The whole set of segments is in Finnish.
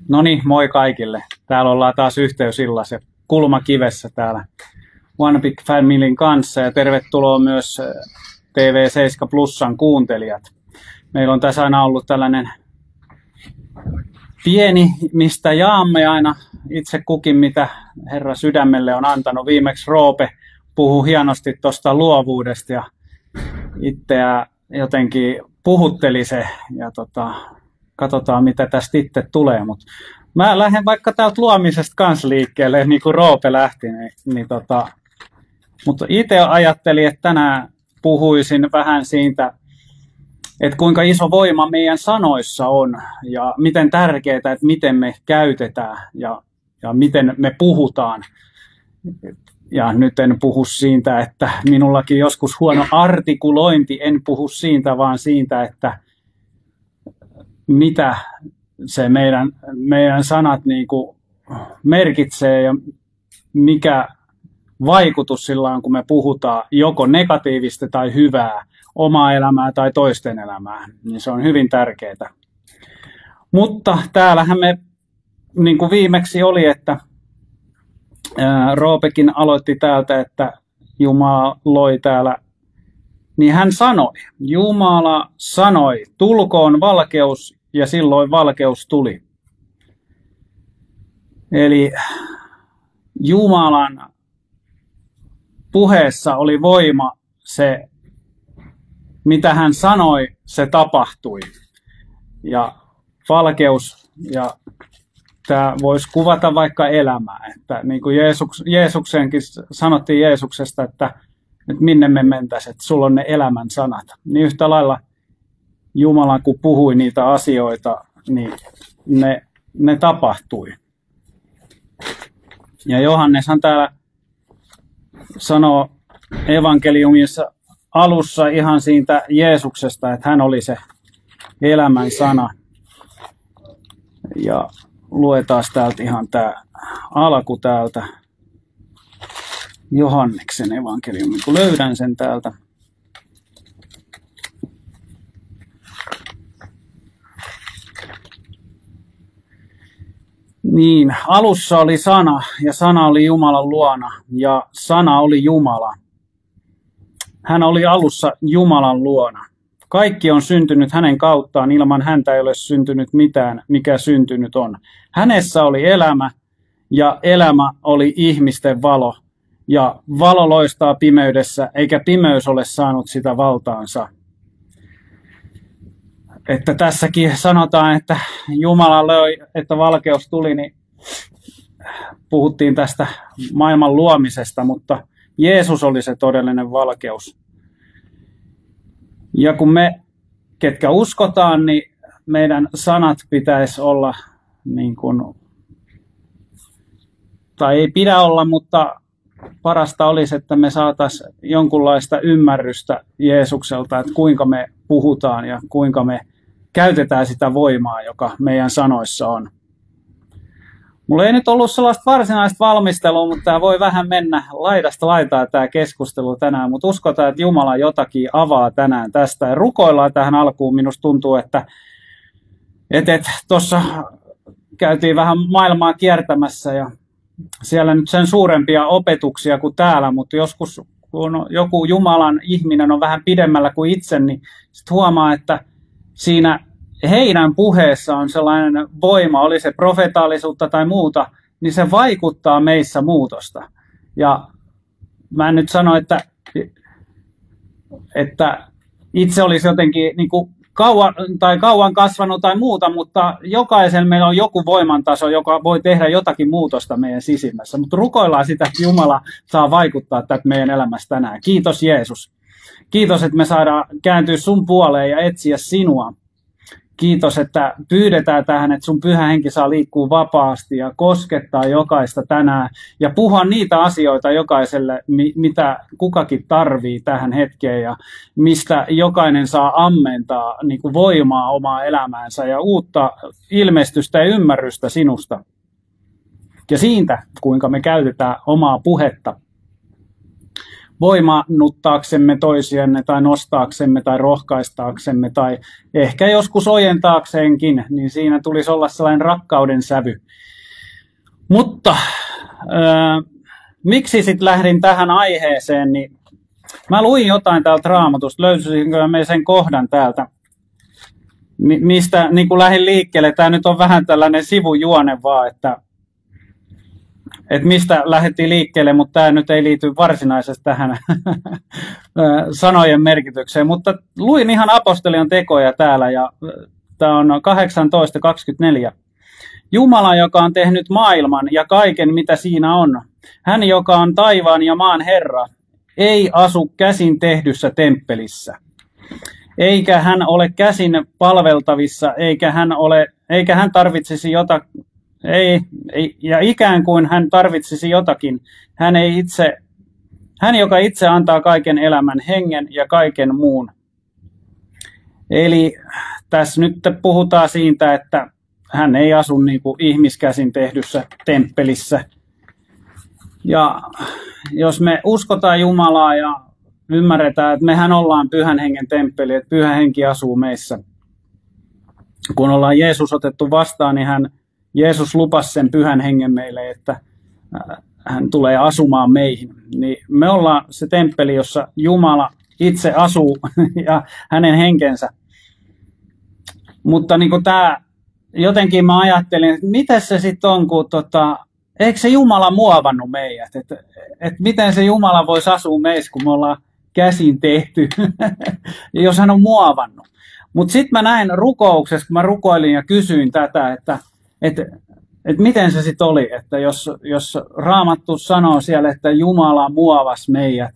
No niin, moi kaikille. Täällä ollaan taas yhteysillassa kulmakivessä täällä One Big Familyn kanssa ja tervetuloa myös TV7 Plusan kuuntelijat. Meillä on tässä aina ollut tällainen pieni, mistä jaamme aina itse kukin, mitä Herra sydämelle on antanut. Viimeksi Roope puhui hienosti tuosta luovuudesta ja itseä jotenkin puhutteli se ja katsotaan mitä tästä itse tulee. Mä lähden vaikka täältä luomisesta kanssa liikkeelle, niin kuin Roope lähti. Mutta itse ajattelin, että tänään puhuisin vähän siitä, että kuinka iso voima meidän sanoissa on ja miten tärkeää, että miten me käytetään ja miten me puhutaan. Ja nyt en puhu siitä, että minullakin joskus huono artikulointi, en puhu siitä, vaan siitä, että mitä se meidän sanat niin kuin merkitsee ja mikä vaikutus sillä on, kun me puhutaan joko negatiivista tai hyvää, omaa elämää tai toisten elämää, niin se on hyvin tärkeää. Mutta täällähän me, niin kuin viimeksi oli, että Roopekin aloitti täältä, että Jumala loi täällä, niin hän sanoi, Jumala sanoi, tulkoon valkeus, ja silloin valkeus tuli. Eli Jumalan puheessa oli voima, se mitä hän sanoi, se tapahtui. Ja valkeus, ja tämä voisi kuvata vaikka elämää, että niin kuin Jeesuksenkin sanottiin Jeesuksesta, että minne me mentäisiin, että sulla on ne elämän sanat. Niin yhtä lailla Jumala, kun puhui niitä asioita, niin ne tapahtui. Ja Johanneshan täällä sanoo evankeliumissa alussa ihan siitä Jeesuksesta, että hän oli se elämän sana. Ja luetaan täältä ihan tämä alku täältä Johanneksen evankeliumin, kun löydän sen täältä. Niin, alussa oli sana, ja sana oli Jumalan luona, ja sana oli Jumala. Hän oli alussa Jumalan luona. Kaikki on syntynyt hänen kauttaan, ilman häntä ei ole syntynyt mitään, mikä syntynyt on. Hänessä oli elämä, ja elämä oli ihmisten valo. Ja valo loistaa pimeydessä, eikä pimeys ole saanut sitä valtaansa. Että tässäkin sanotaan, että Jumala löi, että valkeus tuli, niin puhuttiin tästä maailman luomisesta, mutta Jeesus oli se todellinen valkeus. Ja kun me, ketkä uskotaan, niin meidän sanat pitäisi olla niin kuin, tai ei pidä olla, mutta parasta olisi, että me saataisiin jonkunlaista ymmärrystä Jeesukselta, että kuinka me puhutaan ja kuinka me käytetään sitä voimaa, joka meidän sanoissa on. Mulla ei nyt ollut sellaista varsinaista valmistelua, mutta tämä voi vähän mennä laidasta laitaan tämä keskustelu tänään, mutta uskotaan, että Jumala jotakin avaa tänään tästä. Ja rukoillaan tähän alkuun. Minusta tuntuu, että tuossa käytiin vähän maailmaa kiertämässä ja siellä nyt sen suurempia opetuksia kuin täällä, mutta joskus kun joku Jumalan ihminen on vähän pidemmällä kuin itse, niin sit huomaa, että siinä heidän puheessa on sellainen voima, oli se profetaalisuutta tai muuta, niin se vaikuttaa meissä muutosta. Ja mä en nyt sano, että itse olisi jotenkin niin kuin kauan kasvanut tai muuta, mutta jokaisen meillä on joku voimantaso, joka voi tehdä jotakin muutosta meidän sisimmässä. Mutta rukoillaan sitä, että Jumala saa vaikuttaa tätä meidän elämässä tänään. Kiitos Jeesus. Kiitos, että me saadaan kääntyä sun puoleen ja etsiä sinua. Kiitos, että pyydetään tähän, että sun pyhä henki saa liikkua vapaasti ja koskettaa jokaista tänään ja puhua niitä asioita jokaiselle, mitä kukakin tarvii tähän hetkeen ja mistä jokainen saa ammentaa niin kuin voimaa omaa elämäänsä ja uutta ilmestystä ja ymmärrystä sinusta. Ja siitä, kuinka me käytetään omaa puhetta. voimannuttaaksemme toisiamme tai nostaaksemme tai rohkaistaaksemme tai ehkä joskus ojentaakseenkin, niin siinä tulisi olla sellainen rakkauden sävy. Mutta miksi sitten lähdin tähän aiheeseen, niin mä luin jotain täältä Raamatusta, löysinkö me sen kohdan täältä, mistä niin kuin lähdin liikkeelle. Tämä nyt on vähän tällainen sivujuone vaan, että mistä lähdettiin liikkeelle, mutta tämä nyt ei liity varsinaisesti tähän sanojen merkitykseen. Mutta luin ihan apostolian tekoja täällä, ja tämä on 18:24. Jumala, joka on tehnyt maailman ja kaiken, mitä siinä on, hän, joka on taivaan ja maan Herra, ei asu käsin tehdyssä temppelissä, eikä hän ole käsin palveltavissa, eikä hän tarvitsisi jotakin, ja ikään kuin hän tarvitsisi jotakin, hän, joka itse antaa kaiken elämän, hengen ja kaiken muun. Eli tässä nyt puhutaan siitä, että hän ei asu niin kuin ihmiskäsin tehdyssä temppelissä. Ja jos me uskotaan Jumalaa ja ymmärretään, että mehän ollaan Pyhän Hengen temppeli, että Pyhä Henki asuu meissä. Kun ollaan Jeesus otettu vastaan, niin Jeesus lupasi sen Pyhän Hengen meille, että hän tulee asumaan meihin. Niin me ollaan se temppeli, jossa Jumala itse asuu ja hänen henkensä. Mutta niin kuin tämä, jotenkin mä ajattelin, että miten se sitten on, kun eikö se Jumala muovannut meidät? Että miten se Jumala voisi asua meissä, kun me ollaan käsin tehty, jos hän on muovannut. Mutta sitten mä näin rukouksessa, kun mä rukoilin ja kysyin tätä, että miten se sitten oli, että jos Raamattu sanoo siellä, että Jumala muovasi meidät,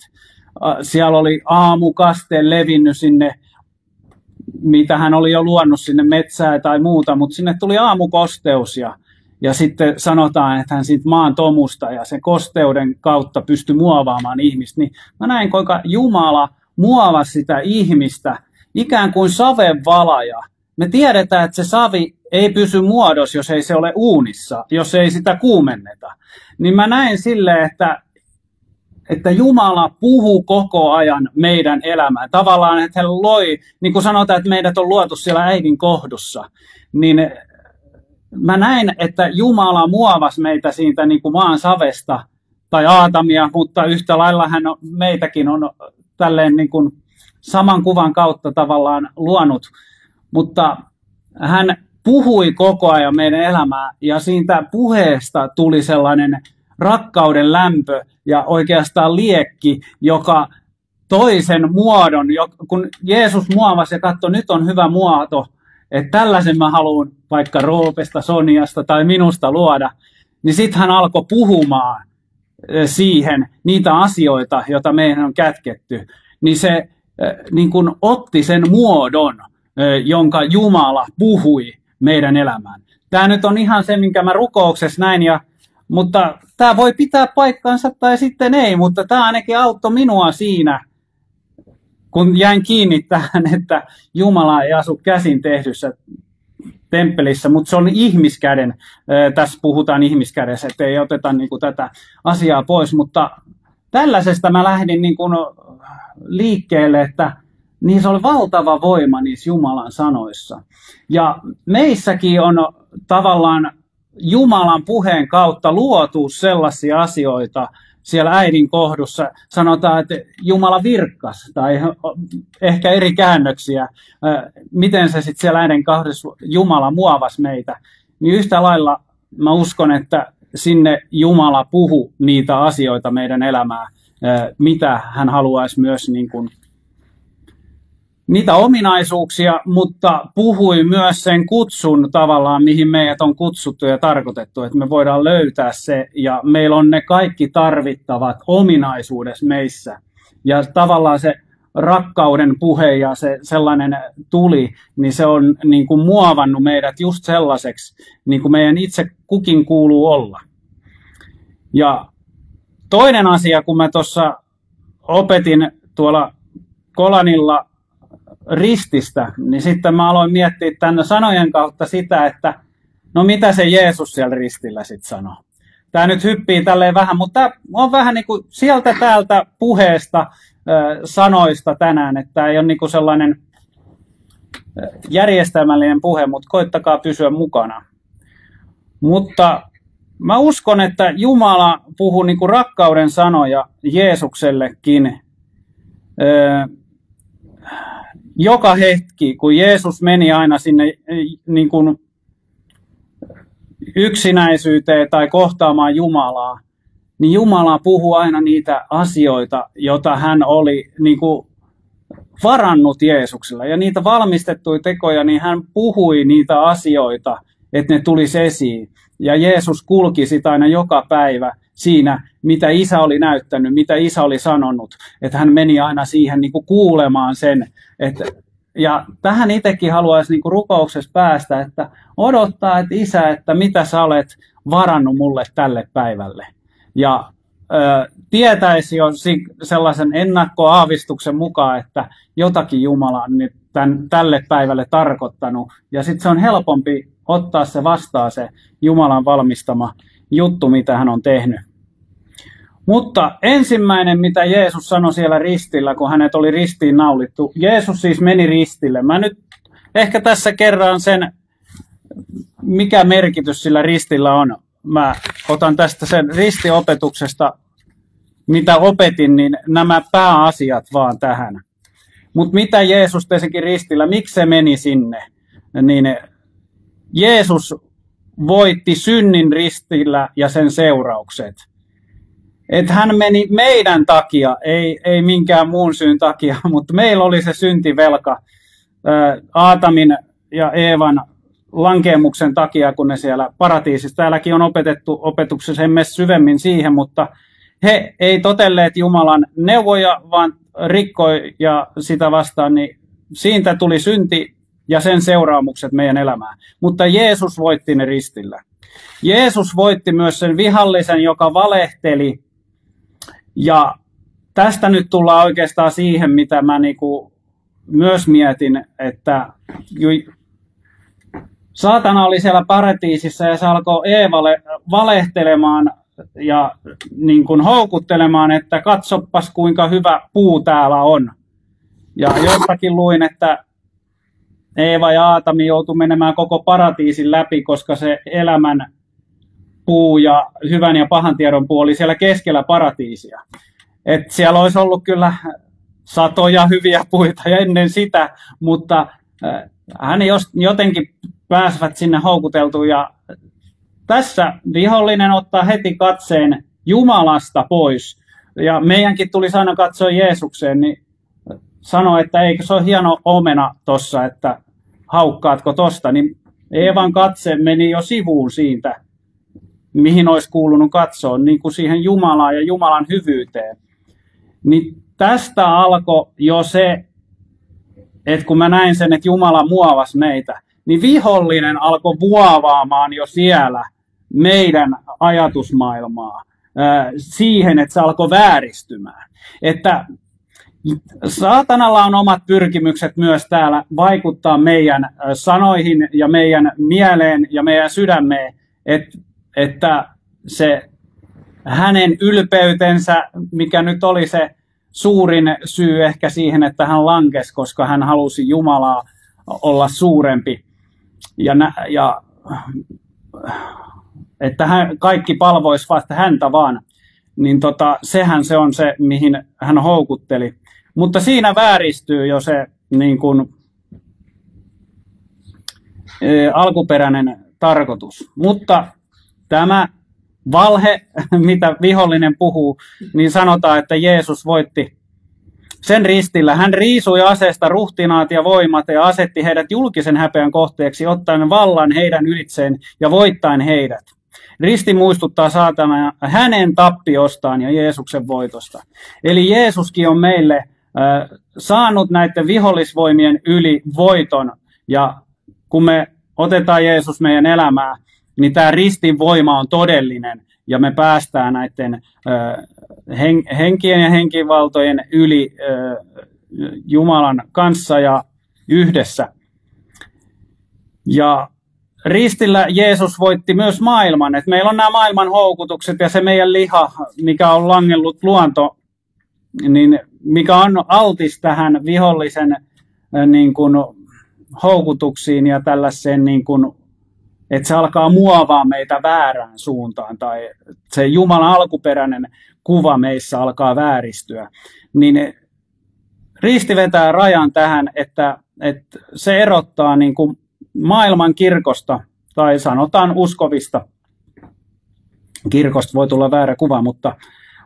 siellä oli aamukaste levinnyt sinne, mitä hän oli jo luonut sinne metsään tai muuta, mutta sinne tuli aamukosteus ja sitten sanotaan, että hän siitä maan tomusta ja sen kosteuden kautta pystyi muovaamaan ihmistä. Niin mä näin, kuinka Jumala muovasi sitä ihmistä ikään kuin savenvalaja. Me tiedetään, että se savi ei pysy muodossa, jos ei se ole uunissa, jos ei sitä kuumenneta. Niin mä näin silleen, että Jumala puhuu koko ajan meidän elämään. Tavallaan, että hän loi, niin kuin sanotaan, että meidät on luotu siellä äidin kohdussa, niin mä näin, että Jumala muovasi meitä siitä niin kuin maan savesta tai aatamia, mutta yhtä lailla meitäkin on tälleen niin kuin saman kuvan kautta tavallaan luonut. Mutta hän puhui koko ajan meidän elämää ja siitä puheesta tuli sellainen rakkauden lämpö ja oikeastaan liekki, joka toi sen muodon, kun Jeesus muovasi ja katsoi, nyt on hyvä muoto, että tällaisen mä haluan vaikka Roopesta, Soniasta tai minusta luoda, niin sitten hän alkoi puhumaan siihen niitä asioita, joita meidän on kätketty, niin se niin kun otti sen muodon, jonka Jumala puhui meidän elämään. Tämä nyt on ihan se, minkä mä rukouksessa näin, mutta tämä voi pitää paikkansa tai sitten ei, mutta tämä ainakin auttoi minua siinä, kun jäin kiinni tähän, että Jumala ei asu käsin tehdyssä temppelissä, mutta se on ihmiskäden, tässä puhutaan ihmiskädessä, että ei oteta niin kuin tätä asiaa pois, mutta tällaisesta mä lähdin niin kuin liikkeelle, että niissä oli valtava voima niissä Jumalan sanoissa. Ja meissäkin on tavallaan Jumalan puheen kautta luotu sellaisia asioita siellä äidin kohdussa. Sanotaan, että Jumala virkkas, tai ehkä eri käännöksiä, miten se sitten siellä äidin kohdussa Jumala muovasi meitä. Niin yhtä lailla mä uskon, että sinne Jumala puhui niitä asioita meidän elämään, mitä hän haluaisi myös niin kuin niitä ominaisuuksia, mutta puhui myös sen kutsun tavallaan, mihin meidät on kutsuttu ja tarkoitettu, että me voidaan löytää se ja meillä on ne kaikki tarvittavat ominaisuudet meissä. Ja tavallaan se rakkauden puhe ja se sellainen tuli, niin se on niin kuin muovannut meidät just sellaiseksi, niin kuin meidän itse kukin kuuluu olla. Ja toinen asia, kun mä tuossa opetin tuolla Kolanilla rististä, niin sitten mä aloin miettiä tämän sanojen kautta sitä, että no mitä se Jeesus siellä ristillä sitten sanoi. tämä nyt hyppii tälleen vähän, mutta tämä on vähän niin kuin sieltä täältä puheesta, sanoista tänään, että tämä ei ole niin kuin sellainen järjestelmällinen puhe, mutta koittakaa pysyä mukana. Mutta mä uskon, että Jumala puhuu niin kuin rakkauden sanoja Jeesuksellekin joka hetki, kun Jeesus meni aina sinne niin kuin yksinäisyyteen tai kohtaamaan Jumalaa, niin Jumala puhuu aina niitä asioita, joita hän oli niin kuin varannut Jeesuksella. Ja niitä valmistettuja tekoja, niin hän puhui niitä asioita, että ne tulisi esiin. Ja Jeesus kulki sitä aina joka päivä siinä, mitä Isä oli näyttänyt, mitä Isä oli sanonut. Että hän meni aina siihen niin kuin kuulemaan sen. Ja tähän itsekin haluaisi niin kuin rukouksessa päästä, että odottaa, että Isä, että mitä sä olet varannut mulle tälle päivälle. Ja tietäisi jo sellaisen ennakkoaavistuksen mukaan, että jotakin Jumala on nyt tälle päivälle tarkoittanut. Ja sitten se on helpompi ottaa se vastaan, se Jumalan valmistama juttu, mitä hän on tehnyt. Mutta ensimmäinen, mitä Jeesus sanoi siellä ristillä, kun hänet oli ristiin naulittu. Jeesus siis meni ristille. Mä nyt ehkä tässä kerran sen, mikä merkitys sillä ristillä on. Mä otan tästä sen ristiopetuksesta, mitä opetin, niin nämä pääasiat vaan tähän. Mutta mitä Jeesus tesikin ristillä, miksi se meni sinne? Niin Jeesus voitti synnin ristillä ja sen seuraukset. Että hän meni meidän takia, ei minkään muun syyn takia, mutta meillä oli se syntivelka Aatamin ja Eevan lankeemuksen takia, kun ne siellä paratiisissa. Täälläkin on opetettu opetuksessa, en mene syvemmin siihen, mutta he ei totelleet Jumalan neuvoja, vaan rikkoi ja sitä vastaan, niin siitä tuli synti ja sen seuraamukset meidän elämään. Mutta Jeesus voitti ne ristillä. Jeesus voitti myös sen vihallisen, joka valehteli. Ja tästä nyt tullaan oikeastaan siihen, mitä mä niinku myös mietin, että saatana oli siellä paratiisissa ja se alkoi Eevalle valehtelemaan ja niin kuin houkuttelemaan, että katsopas kuinka hyvä puu täällä on. Ja jostakin luin, että Eeva ja Aatami joutui menemään koko paratiisin läpi, koska se elämän puu ja hyvän ja pahan tiedon puu oli siellä keskellä paratiisia. Et siellä olisi ollut kyllä satoja hyviä puita ja ennen sitä, mutta hän jotenkin pääsevät sinne houkuteltuun. Ja tässä vihollinen ottaa heti katseen Jumalasta pois. Ja meidänkin tulisi aina katsoa Jeesukseen, niin sanoi, että eikö se ole hieno omena tossa, että haukkaatko tosta. Niin Eevan katse meni jo sivuun siitä, mihin olisi kuulunut katsoa, niin kuin siihen Jumalaan ja Jumalan hyvyyteen. Niin tästä alkoi jo se, että kun mä näin sen, että Jumala muovasi meitä, niin vihollinen alkoi muovaamaan jo siellä meidän ajatusmaailmaa siihen, että se alkoi vääristymään. Että saatanalla on omat pyrkimykset myös täällä vaikuttaa meidän sanoihin ja meidän mieleen ja meidän sydämeen, että se hänen ylpeytensä, mikä nyt oli se suurin syy ehkä siihen, että hän lankesi, koska hän halusi Jumalaa olla suurempi ja että kaikki palvoisi vasta häntä vaan, niin sehän se on se, mihin hän houkutteli. Mutta siinä vääristyy jo se niin kuin, alkuperäinen tarkoitus. Mutta tämä valhe, mitä vihollinen puhuu, niin sanotaan, että Jeesus voitti sen ristillä. Hän riisui aseesta ruhtinaat ja voimat ja asetti heidät julkisen häpeän kohteeksi, ottaen vallan heidän ylitseen ja voittaen heidät. Risti muistuttaa saatanaa hänen tappiostaan ja Jeesuksen voitosta. Eli Jeesuskin on meille saanut näiden vihollisvoimien yli voiton. Ja kun me otetaan Jeesus meidän elämään, niin tämä ristin voima on todellinen. Ja me päästään näiden henkien ja henkivaltojen yli Jumalan kanssa ja yhdessä. Ja ristillä Jeesus voitti myös maailman. Et meillä on nämä maailman houkutukset ja se meidän liha, mikä on langellut luonto, niin mikä on altis tähän vihollisen niin kuin, houkutuksiin ja tällaiseen, niin kuin, että se alkaa muovaa meitä väärään suuntaan tai se Jumalan alkuperäinen kuva meissä alkaa vääristyä. Niin risti vetää rajan tähän, että se erottaa niin kuin maailman kirkosta, tai sanotaan uskovista. Kirkosta voi tulla väärä kuva,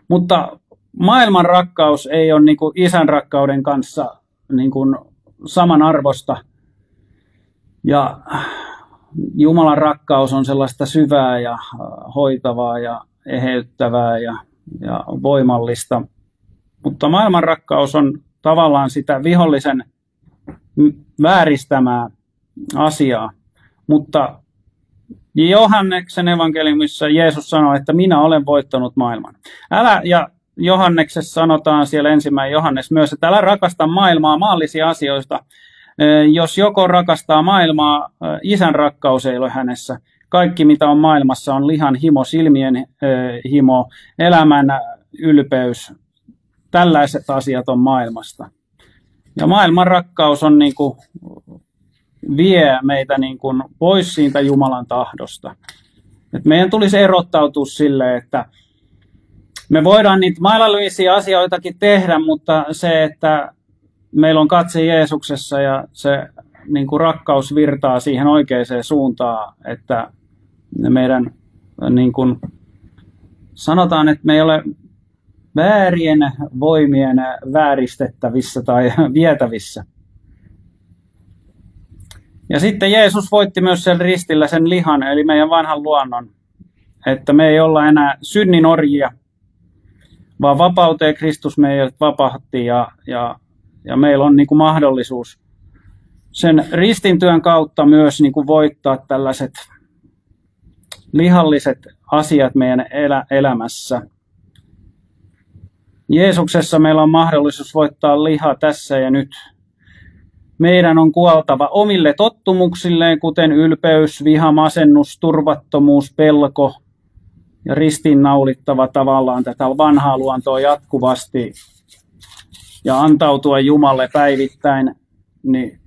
mutta maailman rakkaus ei ole niin kuin isän rakkauden kanssa niin kuin samanarvosta. Ja Jumalan rakkaus on sellaista syvää ja hoitavaa ja eheyttävää ja voimallista. Mutta maailman rakkaus on tavallaan sitä vihollisen vääristämää asiaa. Mutta Johanneksen evankeliumissa Jeesus sanoi, että minä olen voittanut maailman. Ja Johanneksessa sanotaan siellä 1. Johannes myös, että älä rakasta maailmaa maallisia asioista. Jos joku rakastaa maailmaa, isän rakkaus ei ole hänessä. Kaikki mitä on maailmassa on lihan himo, silmien himo, elämän ylpeys. Tällaiset asiat on maailmasta. Ja maailman rakkaus on niin kuin, vie meitä niin kuin, pois siitä Jumalan tahdosta. Et meidän tulisi erottautua sille, että me voidaan niitä maailmallisia asioitakin tehdä, mutta se, että meillä on katse Jeesuksessa ja se niin kuin, rakkaus virtaa siihen oikeaan suuntaan, että meidän niin kuin, sanotaan, että me ei ole väärien voimien vääristettävissä tai vietävissä. Ja sitten Jeesus voitti myös sen ristillä sen lihan, eli meidän vanhan luonnon, että me ei olla enää synnin orjia, vaan vapauteen Kristus meidät vapautti ja meillä on niin kuin mahdollisuus sen ristintyön kautta myös niin kuin voittaa tällaiset lihalliset asiat meidän elämässä. Jeesuksessa meillä on mahdollisuus voittaa liha tässä ja nyt. Meidän on kuoltava omille tottumuksilleen, kuten ylpeys, viha, masennus, turvattomuus, pelko ja ristiinnaulittava tavallaan tätä vanhaa luontoa jatkuvasti ja antautua Jumalle päivittäin, niin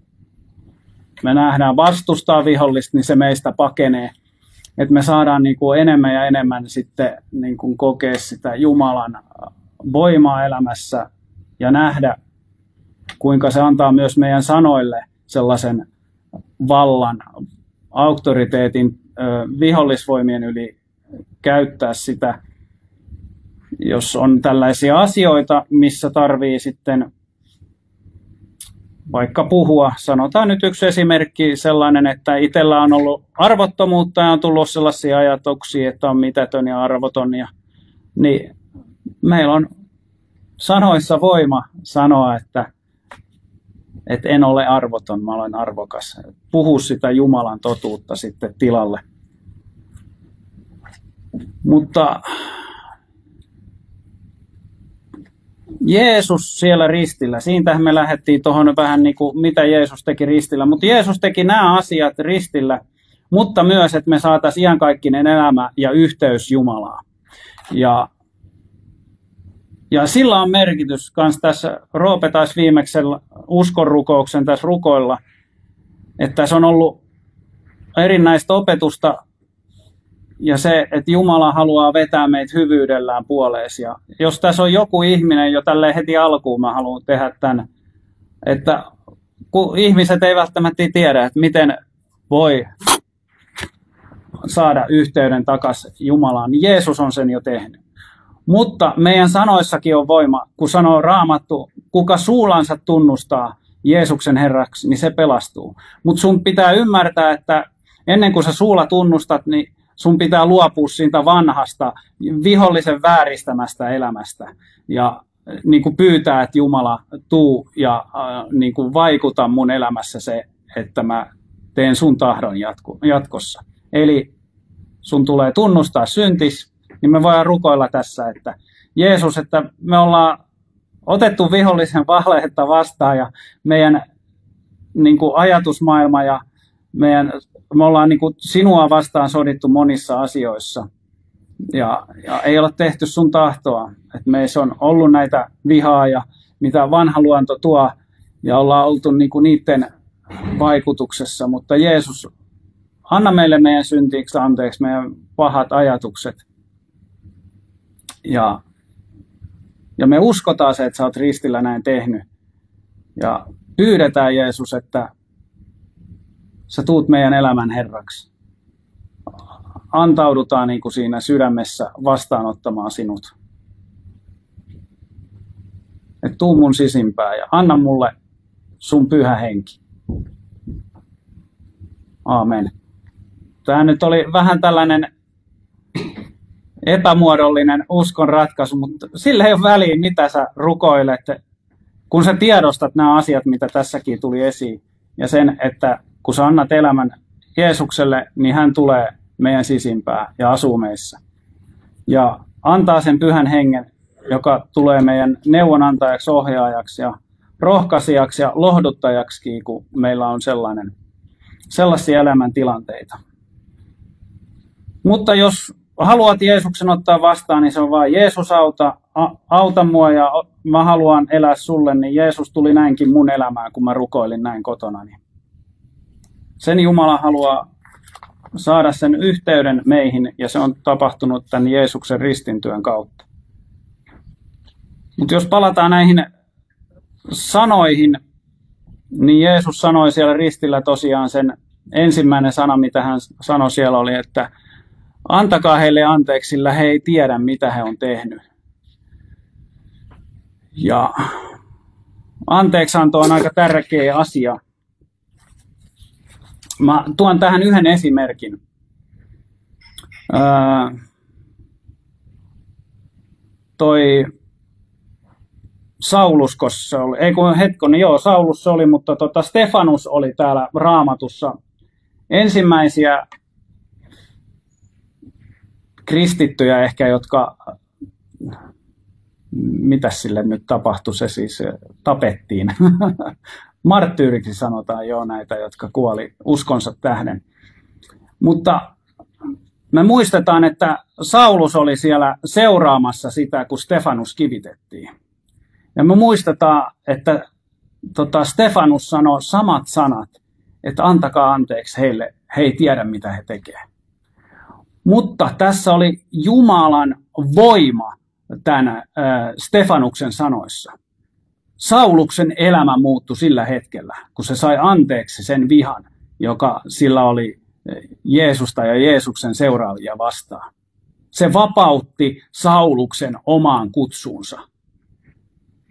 me nähdään vastustaa vihollista, niin se meistä pakenee. Että me saadaan niin kuin enemmän ja enemmän sitten niin kuin kokea sitä Jumalan voimaa elämässä ja nähdä, kuinka se antaa myös meidän sanoille sellaisen vallan, auktoriteetin vihollisvoimien yli käyttää sitä, jos on tällaisia asioita, missä tarvii sitten vaikka puhua. Sanotaan nyt yksi esimerkki sellainen, että itsellä on ollut arvottomuutta ja on tullut sellaisia ajatuksia, että on mitätön ja arvoton. Niin meillä on sanoissa voima sanoa, että en ole arvoton, mä olen arvokas. Puhu sitä Jumalan totuutta sitten tilalle. Mutta Jeesus siellä ristillä, siitähän me lähdettiin tuohon vähän niin kuin mitä Jeesus teki ristillä. Mutta Jeesus teki nämä asiat ristillä, mutta myös, että me saataisiin iankaikkinen elämä ja yhteys Jumalaa. Ja sillä on merkitys myös tässä, Roope taisi viimeksi uskonrukouksen tässä rukoilla, että tässä on ollut erinäistä opetusta ja se, että Jumala haluaa vetää meitä hyvyydellään puoleesi. Ja jos tässä on joku ihminen jo tälleen heti alkuun, mä haluan tehdä tämän, että kun ihmiset ei välttämättä tiedä, että miten voi saada yhteyden takaisin Jumalaan, niin Jeesus on sen jo tehnyt. Mutta meidän sanoissakin on voima, kun sanoo Raamattu, kuka suulansa tunnustaa Jeesuksen Herraksi, niin se pelastuu. Mutta sun pitää ymmärtää, että ennen kuin sä suulla tunnustat, niin sun pitää luopua siitä vanhasta, vihollisen vääristämästä elämästä. Ja niin kuin pyytää, että Jumala tuu ja niin kuin vaikuta mun elämässä se, että mä teen sun tahdon jatkossa. Eli sun tulee tunnustaa syntis. Niin me voidaan rukoilla tässä, että Jeesus, että me ollaan otettu vihollisen valhetta vastaan ja meidän niin kuin ajatusmaailma ja me ollaan niin kuin sinua vastaan sodittu monissa asioissa. Ja ei ole tehty sun tahtoa. Et meissä on ollut näitä vihaa ja mitä vanha luonto tuo. Ja ollaan oltu niin kuin niiden vaikutuksessa. Mutta Jeesus, anna meille meidän syntiksi anteeksi, meidän pahat ajatukset. Ja me uskotaan se, että sä oot ristillä näin tehnyt. Ja pyydetään Jeesus, että sä tuut meidän elämän Herraksi. Antaudutaan niin kuin siinä sydämessä vastaanottamaan sinut. Et tuu mun sisimpään ja anna mulle sun pyhä henki. Aamen. Tämä nyt oli vähän tällainen epämuodollinen uskon ratkaisu, mutta sillä ei ole väliä, mitä sä rukoilet, kun sä tiedostat nämä asiat, mitä tässäkin tuli esiin. Ja sen, että kun sä annat elämän Jeesukselle, niin hän tulee meidän sisimpään ja asuu meissä. Ja antaa sen pyhän hengen, joka tulee meidän neuvonantajaksi, ohjaajaksi ja rohkaisijaksi ja lohduttajaksi, kun meillä on sellaisia elämäntilanteita. Mutta jos haluat Jeesuksen ottaa vastaan, niin se on vain Jeesus auta mua ja mä haluan elää sulle, niin Jeesus tuli näinkin mun elämään, kun mä rukoilin näin kotonani. Sen Jumala haluaa saada sen yhteyden meihin ja se on tapahtunut tämän Jeesuksen ristintyön kautta. Mutta jos palataan näihin sanoihin, niin Jeesus sanoi siellä ristillä tosiaan sen ensimmäinen sana, mitä hän sanoi siellä oli, että antakaa heille anteeksi, sillä he ei tiedä, mitä he on tehnyt. Ja anteeksianto on aika tärkeä asia. Mä tuon tähän yhden esimerkin. Toi Sauluskos se oli, Saulus se oli, mutta Stefanus oli täällä Raamatussa ensimmäisiä kristittyjä ehkä, jotka, mitäs sille nyt tapahtui, se siis tapettiin. Marttyyriksi sanotaan jo näitä, jotka kuoli uskonsa tähden. Mutta me muistetaan, että Saulus oli siellä seuraamassa sitä, kun Stefanus kivitettiin. Ja me muistetaan, että Stefanus sanoi samat sanat, että antakaa anteeksi heille, he ei tiedä mitä he tekevät. Mutta tässä oli Jumalan voima tämän Stefanuksen sanoissa. Sauluksen elämä muuttui sillä hetkellä, kun se sai anteeksi sen vihan, joka sillä oli Jeesusta ja Jeesuksen seuraajia vastaan. Se vapautti Sauluksen omaan kutsuunsa.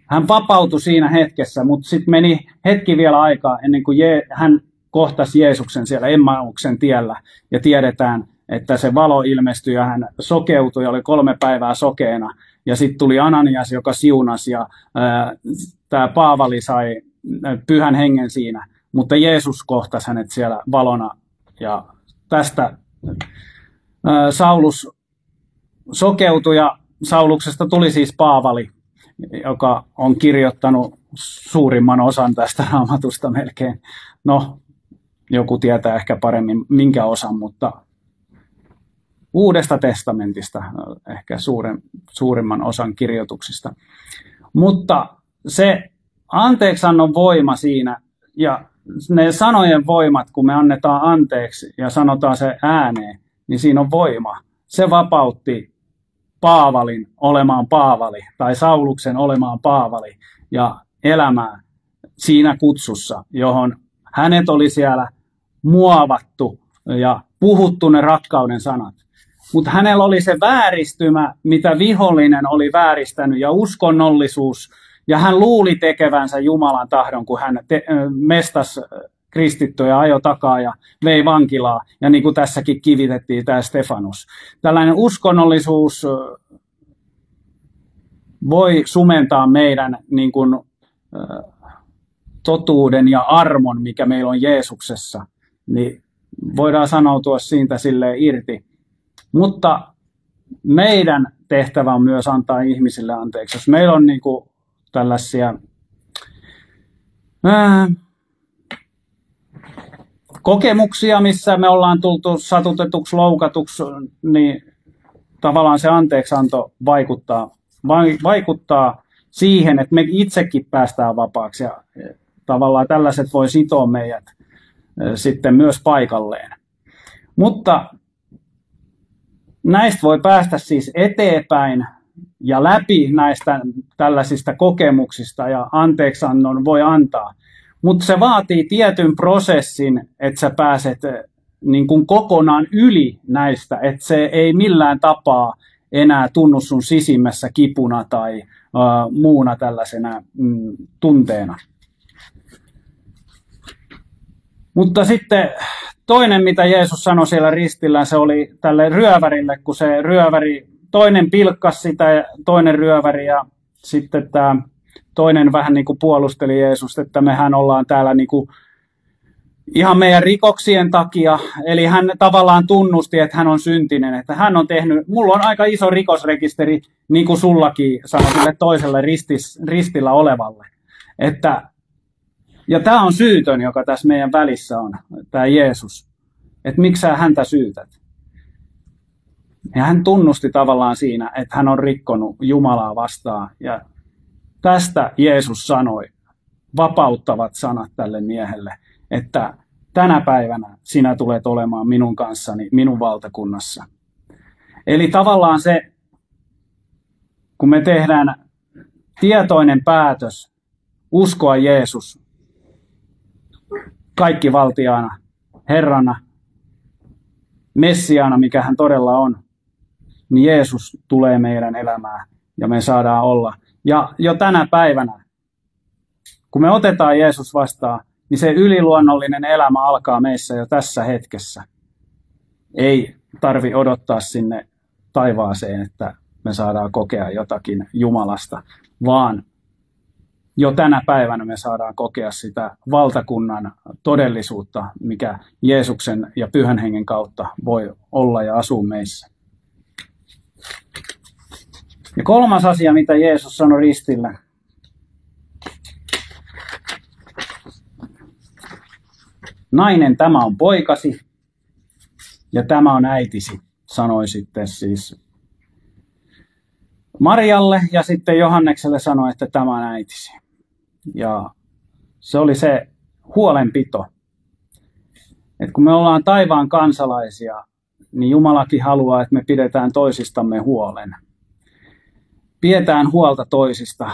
Hän vapautui siinä hetkessä, mutta sitten meni hetki vielä aikaa ennen kuin hän kohtasi Jeesuksen siellä Emmauksen tiellä. Ja tiedetään, että se valo ilmestyi ja hän sokeutui ja oli 3 päivää sokeena. Ja sitten tuli Ananias, joka siunasi ja tämä Paavali sai pyhän hengen siinä. Mutta Jeesus kohtasi hänet siellä valona ja tästä Saulus sokeutui ja Sauluksesta tuli siis Paavali, joka on kirjoittanut suurimman osan tästä Raamatusta melkein. No, joku tietää ehkä paremmin minkä osan, mutta Uudesta testamentista ehkä suurimman osan kirjoituksista. Mutta se anteeksiannon voima siinä ja ne sanojen voimat, kun me annetaan anteeksi ja sanotaan se ääneen, niin siinä on voima. Se vapautti Paavalin olemaan Paavali tai Sauluksen olemaan Paavali ja elämään siinä kutsussa, johon hänet oli siellä muovattu ja puhuttu ne rakkauden sanat. Mutta hänellä oli se vääristymä, mitä vihollinen oli vääristänyt ja uskonnollisuus. Ja hän luuli tekevänsä Jumalan tahdon, kun hän mestasi kristittyjä, ajoi takaa ja vei vankilaa. Ja niin kuin tässäkin kivitettiin tämä Stefanus. Tällainen uskonnollisuus voi sumentaa meidän niin kuin, totuuden ja armon, mikä meillä on Jeesuksessa. Niin voidaan sanoutua siitä silleen irti. Mutta meidän tehtävä on myös antaa ihmisille anteeksi. Jos meillä on niin kuin tällaisia kokemuksia, missä me ollaan tultu satutetuksi, loukatuksi, niin tavallaan se anteeksianto vaikuttaa siihen, että me itsekin päästään vapaaksi ja tavallaan tällaiset voi sitoa meidät sitten myös paikalleen. Mutta näistä voi päästä siis eteenpäin ja läpi näistä tällaisista kokemuksista ja anteeksiannon voi antaa. Mutta se vaatii tietyn prosessin, että sä pääset niin kuin kokonaan yli näistä, että se ei millään tapaa enää tunnu sun sisimmässä kipuna tai muuna tällaisena tunteena. Mutta sitten toinen, mitä Jeesus sanoi siellä ristillä, se oli tälle ryövärille, kun se ryöväri, toinen pilkkasi sitä ja toinen ryöväri ja sitten tämä toinen vähän niin kuin puolusteli Jeesusta, että mehän ollaan täällä niin kuin ihan meidän rikoksien takia. Eli hän tavallaan tunnusti, että hän on syntinen, että hän on tehnyt, mulla on aika iso rikosrekisteri, niin kuin sullakin sanoi sille toiselle ristillä olevalle. Ja tämä on syytön, joka tässä meidän välissä on, tämä Jeesus. Että miksi sä häntä syytät? Ja hän tunnusti tavallaan siinä, että hän on rikkonut Jumalaa vastaan. Ja tästä Jeesus sanoi vapauttavat sanat tälle miehelle, että tänä päivänä sinä tulet olemaan minun kanssani, minun valtakunnassa. Eli tavallaan se, kun me tehdään tietoinen päätös uskoa Jeesus kaikkivaltiaana, Herrana, Messiaana, mikä hän todella on, niin Jeesus tulee meidän elämään ja me saadaan olla. Ja jo tänä päivänä, kun me otetaan Jeesus vastaan, niin se yliluonnollinen elämä alkaa meissä jo tässä hetkessä. Ei tarvi odottaa sinne taivaaseen, että me saadaan kokea jotakin Jumalasta, vaan jo tänä päivänä me saadaan kokea sitä valtakunnan todellisuutta, mikä Jeesuksen ja Pyhän Hengen kautta voi olla ja asua meissä. Ja kolmas asia, mitä Jeesus sanoi ristillä. Nainen, tämä on poikasi ja tämä on äitisi, sanoi sitten siis Marialle ja sitten Johannekselle sanoi, että tämä on äitisi. Ja se oli se huolenpito. Että kun me ollaan taivaan kansalaisia, niin Jumalakin haluaa, että me pidetään toisistamme huolen. Pidetään huolta toisista,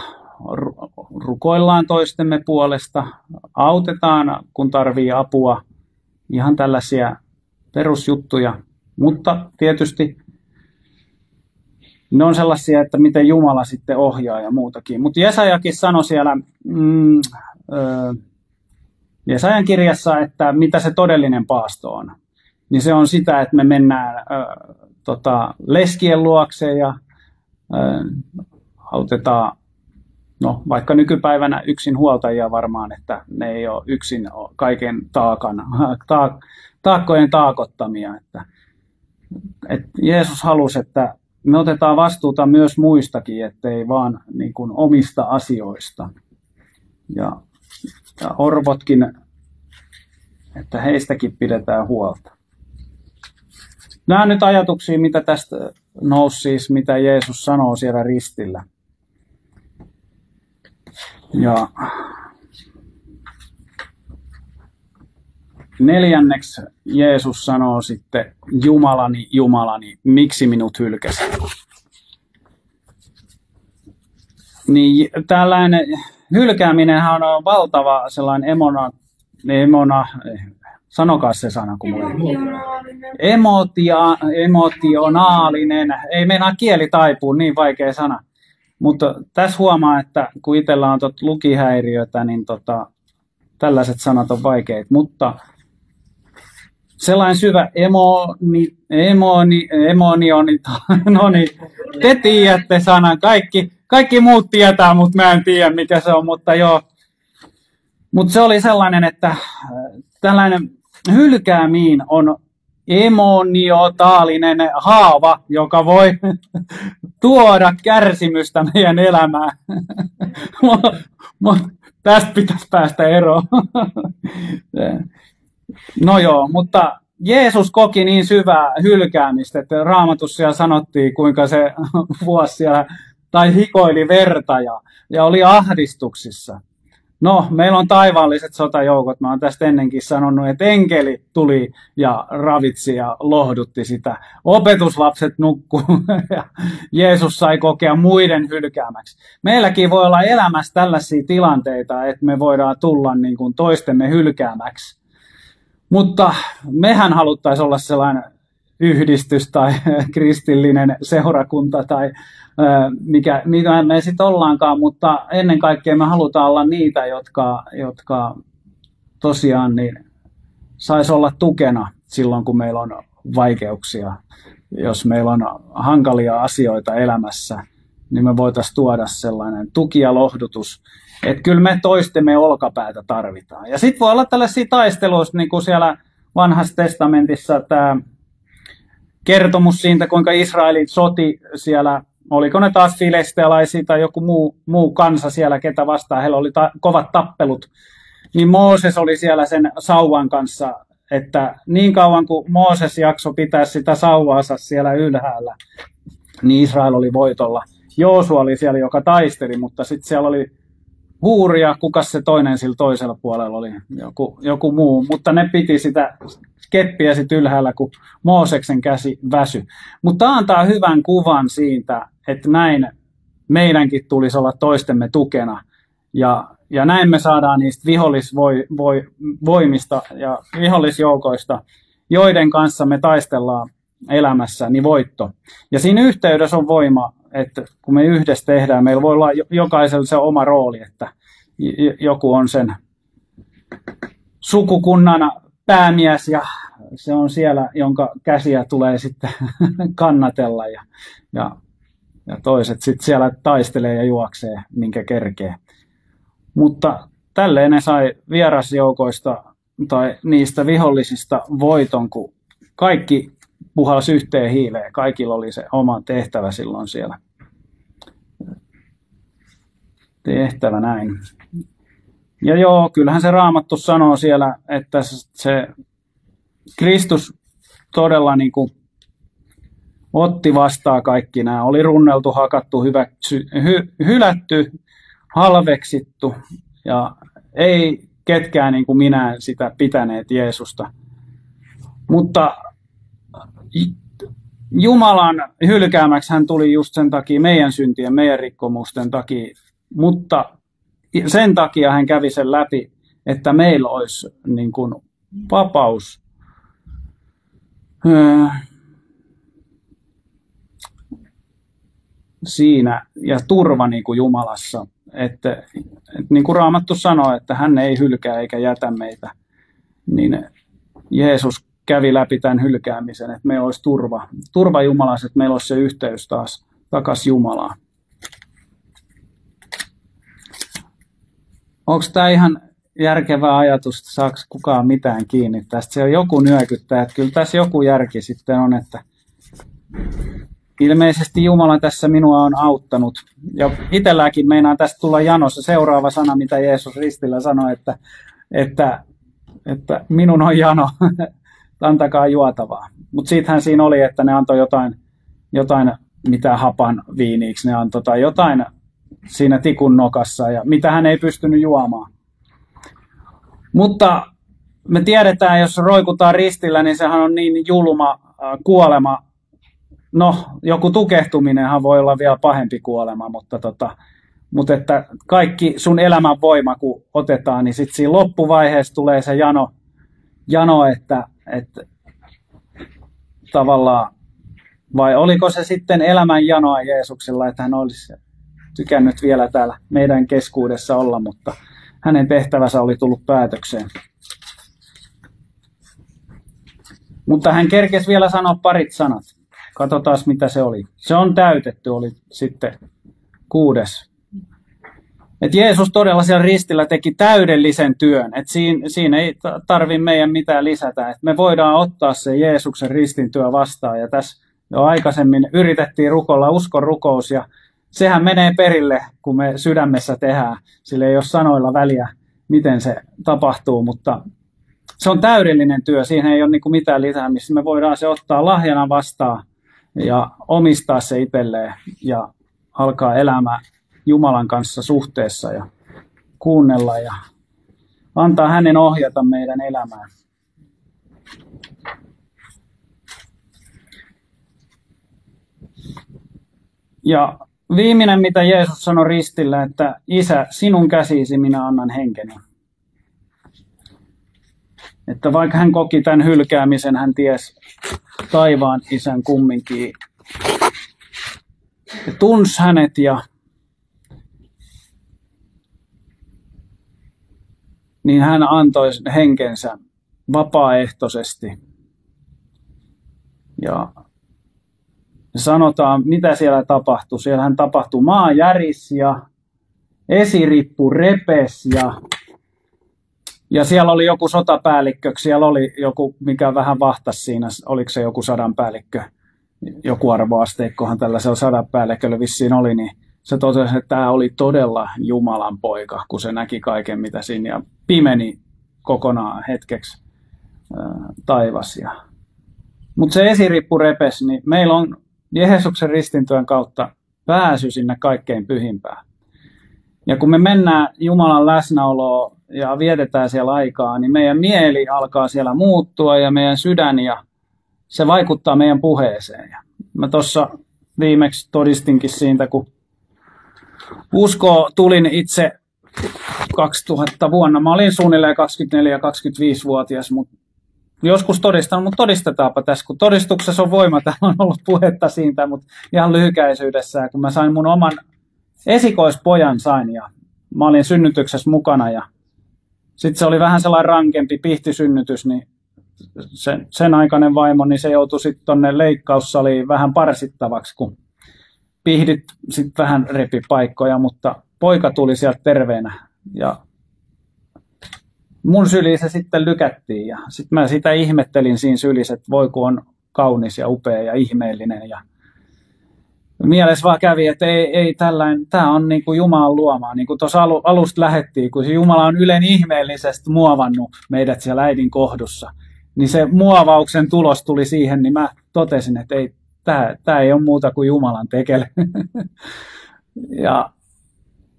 rukoillaan toistemme puolesta, autetaan kun tarvii apua, ihan tällaisia perusjuttuja, mutta tietysti ne on sellaisia, että miten Jumala sitten ohjaa ja muutakin. Mutta Jesajakin sanoi siellä Jesajan kirjassa, että mitä se todellinen paasto on. Niin se on sitä, että me mennään leskien luokse ja autetaan, no vaikka nykypäivänä yksin huoltajia varmaan, että ne ei ole yksin kaiken taakkojen taakottamia. Että Jeesus halusi, että me otetaan vastuuta myös muistakin, ettei vaan niin kuin omista asioista. Ja orvotkin, että heistäkin pidetään huolta. Nämä on nyt ajatuksia, mitä tästä nousi siis, mitä Jeesus sanoo siellä ristillä. Ja neljänneksi Jeesus sanoo sitten, Jumalani, Jumalani, miksi minut hylkäsit? Niin tällainen hylkääminenhän on valtava sellainen sanokaa se sana, kun mulle emotionaalinen, ei meinaa kieli taipuu, niin vaikea sana. Mutta tässä huomaa, että kun itsellä on lukihäiriötä, niin tällaiset sanat on vaikeita. Mutta sellainen syvä no niin, te tiedätte sanan. Kaikki muut tietää, mutta mä en tiedä mikä se on, mutta joo. Mutta se oli sellainen, että tällainen hylkäämiin on emotionaalinen haava, joka voi tuoda kärsimystä meidän elämään. Mutta tästä pitäisi päästä eroon. No joo, mutta Jeesus koki niin syvää hylkäämistä, että Raamatussa siellä sanottiin, kuinka se vuosi siellä, tai hikoili verta ja oli ahdistuksissa. No, meillä on taivaalliset sotajoukot. Mä oon tästä ennenkin sanonut, että enkeli tuli ja ravitsi ja lohdutti sitä. Opetuslapset nukkuu ja Jeesus sai kokea muiden hylkäämäksi. Meilläkin voi olla elämässä tällaisia tilanteita, että me voidaan tulla niin kuin toistemme hylkäämäksi. Mutta mehän haluttaisiin olla sellainen yhdistys tai kristillinen seurakunta tai mitä me sitten ollaankaan, mutta ennen kaikkea me halutaan olla niitä, jotka tosiaan niin saisi olla tukena silloin, kun meillä on vaikeuksia. Jos meillä on hankalia asioita elämässä, niin me voitaisiin tuoda sellainen tuki ja lohdutus, että kyllä me toistemme olkapäätä tarvitaan. Ja sitten voi olla tällaisia taisteluista, niin kuin siellä Vanhassa testamentissa tämä kertomus siitä, kuinka Israelit soti siellä, oliko ne taas filistealaisia tai joku muu kansa siellä, ketä vastaan, heillä oli kovat tappelut, niin Mooses oli siellä sen sauvan kanssa, että niin kauan kuin Mooses jaksoi pitää sitä sauvaansa siellä ylhäällä, niin Israel oli voitolla. Joosua oli siellä, joka taisteli, mutta sitten siellä oli Huuri ja kukas se toinen sillä toisella puolella oli, joku muu, mutta ne piti sitä keppiä sitten ylhäällä, kun Mooseksen käsi väsy. Mutta antaa hyvän kuvan siitä, että näin meidänkin tulisi olla toistemme tukena. Ja näin me saadaan niistä vihollisvoimista ja vihollisjoukoista, joiden kanssa me taistellaan elämässä, niin voitto. Ja siinä yhteydessä on voima, että kun me yhdessä tehdään, meillä voi olla jokaisella se oma rooli, että joku on sen sukukunnan päämies ja se on siellä, jonka käsiä tulee sitten kannatella ja toiset sitten siellä taistelee ja juoksee, minkä kerkee. Mutta tälleen ne sai vierasjoukoista tai niistä vihollisista voiton, kun kaikki puhalsi yhteen hiileen. Kaikilla oli se oma tehtävä silloin siellä. Tehtävä näin. Ja joo, kyllähän se Raamattu sanoo siellä, että se Kristus todella niin kuin otti vastaan kaikki nämä. Oli runneltu, hakattu, hylätty, halveksittu ja ei ketkään niin kuin minä sitä pitäneet Jeesusta. Mutta Jumalan hylkäämäksi hän tuli just sen takia meidän syntien, meidän rikkomusten takia, mutta sen takia hän kävi sen läpi, että meillä olisi niin kuin vapaus siinä ja turva niin kuin Jumalassa. Että niin kuin Raamattu sanoo, että hän ei hylkää eikä jätä meitä, niin Jeesus kävi läpi tämän hylkäämisen, että meillä olisi turva Jumalassa, että meillä olisi se yhteys taas takaisin Jumalaan. Onko tämä ihan järkevä ajatus, että saako kukaan mitään kiinni tästä? Se on joku nyökyttää, että kyllä tässä joku järki sitten on, että ilmeisesti Jumala tässä minua on auttanut. Ja itselläkin meinaa tästä tulla janossa seuraava sana, mitä Jeesus ristillä sanoi, että minun on jano, antakaa juotavaa. Mutta siitähän siinä oli, että ne antoi jotain mitä hapan viiniiksi, ne antoi tai jotain siinä tikun nokassa, ja mitä hän ei pystynyt juomaan. Mutta me tiedetään, jos roikutaan ristillä, niin sehän on niin julma kuolema. No, joku tukehtuminenhan voi olla vielä pahempi kuolema, mutta että kaikki sun elämän voima, kun otetaan, niin sitten siinä loppuvaiheessa tulee se jano, että tavallaan, vai oliko se sitten elämän janoa Jeesuksella, että hän olisi tykännyt vielä täällä meidän keskuudessa olla, mutta hänen tehtävänsä oli tullut päätökseen. Mutta hän kerkesi vielä sanoa parit sanat. Katsotaan, mitä se oli. Se on täytetty, oli sitten 6. Että Jeesus todella siellä ristillä teki täydellisen työn. Että siinä ei tarvitse meidän mitään lisätä. Että me voidaan ottaa se Jeesuksen ristin työ vastaan. Ja tässä jo aikaisemmin yritettiin rukoilla uskon rukous. Ja sehän menee perille, kun me sydämessä tehdään. Sillä ei ole sanoilla väliä, miten se tapahtuu. Mutta se on täydellinen työ, siinä ei ole niin kuin mitään lisäämistä. Me voidaan se ottaa lahjana vastaan ja omistaa se itselleen ja alkaa elämään Jumalan kanssa suhteessa ja kuunnella ja antaa hänen ohjata meidän elämään. Ja viimeinen, mitä Jeesus sanoi ristillä, että Isä, sinun käsiisi minä annan henkeni. Että vaikka hän koki tämän hylkäämisen, hän tiesi taivaan Isän kumminkin. Ja tunsi hänet ja niin hän antoi henkensä vapaaehtoisesti. Ja sanotaan, mitä siellä tapahtui. Siellähän tapahtui maa järis ja esirippu repes ja siellä oli joku sotapäällikkö, siellä oli joku, mikä vähän vahtasi siinä, oliko se joku 100 päällikkö, joku arvoasteikkohan tällaisella 100 päälliköllä vissiin oli, niin se totesi, että tämä oli todella Jumalan poika, kun se näki kaiken mitä siinä ja pimeni kokonaan hetkeksi taivas. Mutta se esirippu repes, niin meillä on Jeesuksen ristintyön kautta pääsy sinne kaikkein pyhimpään. Ja kun me mennään Jumalan läsnäoloon ja vietetään siellä aikaa, niin meidän mieli alkaa siellä muuttua ja meidän sydän ja se vaikuttaa meidän puheeseen. Ja mä tuossa viimeksi todistinkin siitä, kun uskoon tulin itse 2000 vuonna. Mä olin suunnilleen 24-25-vuotias, mutta joskus todistanut, mutta todistetaanpa tässä, kun todistuksessa on voima. Täällä on ollut puhetta siitä, mutta ihan lyhykäisyydessä. Kun mä sain mun oman esikoispojan ja mä olin synnytyksessä mukana ja sitten se oli vähän sellainen rankempi pihtysynnytys, niin sen aikainen vaimo, niin se joutui sitten tonne leikkaussaliin vähän parsittavaksi, kun pihdit sitten vähän repi paikkoja, mutta poika tuli sieltä terveenä ja mun syliin se sitten lykättiin ja sitten mä sitä ihmettelin siinä sylissä, että voi kun on kaunis ja upea ja ihmeellinen ja mielessä vaan kävi, että ei tällainen, tämä on niin kuin Jumalan luomaa, niin kuin tuossa alusta lähdettiin, kun Jumala on ylen ihmeellisesti muovannut meidät siellä äidin kohdussa, niin se muovauksen tulos tuli siihen, niin mä totesin, että ei, tämä ei ole muuta kuin Jumalan tekele.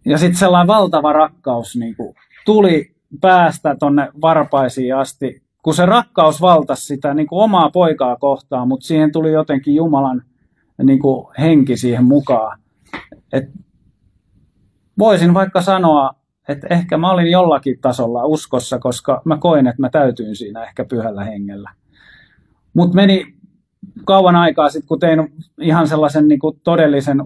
ja sitten sellainen valtava rakkaus niin kuin tuli päästä tonne varpaisiin asti, kun se rakkaus valtasi sitä niin kuin omaa poikaa kohtaan, mutta siihen tuli jotenkin Jumalan niin kuin henki siihen mukaan. Et voisin vaikka sanoa, että ehkä mä olin jollakin tasolla uskossa, koska mä koin, että mä täytyin siinä ehkä pyhällä hengellä. Mutta meni kauan aikaa sitten, kun tein ihan sellaisen niin kuin todellisen